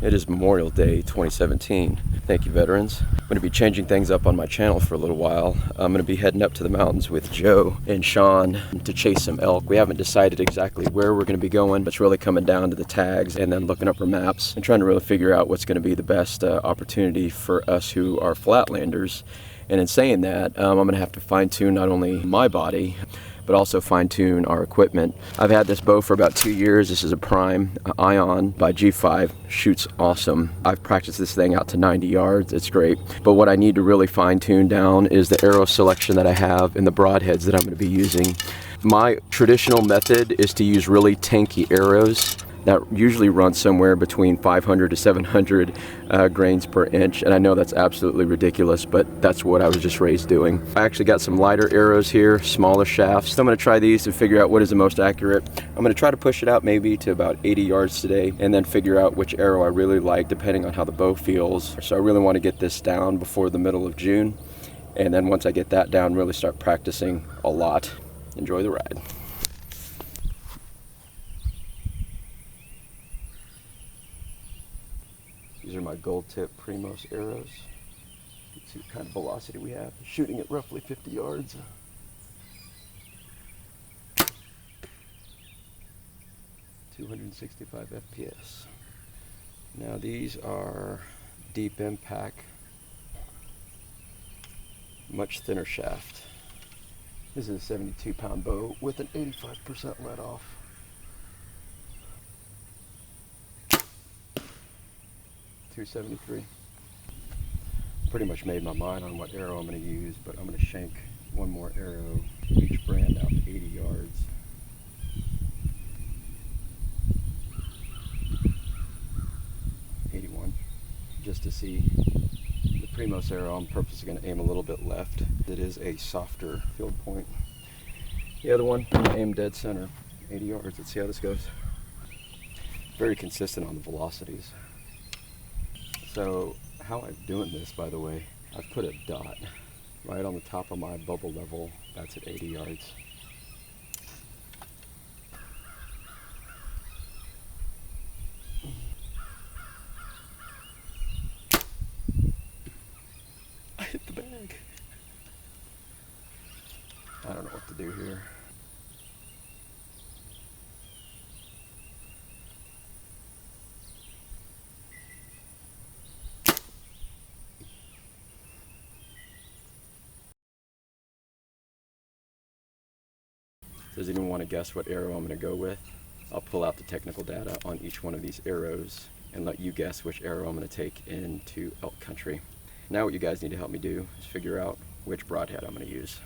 It is Memorial Day 2017. Thank you, veterans. I'm going to be changing things up on my channel for a little while. I'm going to be heading up to the mountains with Joe and Sean to chase some elk. We haven't decided exactly where we're going to be going, but it's really coming down to the tags and then looking up our maps and trying to really figure out what's going to be the best opportunity for us who are flatlanders. And in saying that, I'm going to have to fine-tune not only my body, but also fine-tune our equipment. I've had this bow for about 2 years. This is a Prime Ion by G5. Shoots awesome. I've practiced this thing out to 90 yards. It's great. But what I need to really fine-tune down is the arrow selection that I have and the broadheads that I'm going to be using. My traditional method is to use really tanky arrows that usually run somewhere between 500 to 700 grains per inch, and I know that's absolutely ridiculous, but that's what I was just raised doing. I actually got some lighter arrows here, smaller shafts. So I'm gonna try these to figure out what is the most accurate. I'm gonna try to push it out maybe to about 80 yards today, and then figure out which arrow I really like depending on how the bow feels. So I really want to get this down before the middle of June, and then once I get that down, really start practicing a lot. Enjoy the ride. These are my gold tip Primos arrows. You can see what kind of velocity we have. Shooting at roughly 50 yards. .265 FPS. Now these are deep impact, much thinner shaft. This is a 72-pound bow with an 85% let off. .273. Pretty much made my mind on what arrow I'm going to use, but I'm going to shank one more arrow each brand out to 80 yards. .81, just to see. The Primos arrow, I'm purposely going to aim a little bit left. It is a softer field point. The other one, I'm going to aim dead center, 80 yards. Let's see how this goes. Very consistent on the velocities. So how I'm doing this, by the way, I've put a dot right on the top of my bubble level. That's at 80 yards. I hit the bag. I don't know what to do here. Does anyone want to guess what arrow I'm going to go with? I'll pull out the technical data on each one of these arrows and let you guess which arrow I'm going to take into elk country. Now what you guys need to help me do is figure out which broadhead I'm going to use.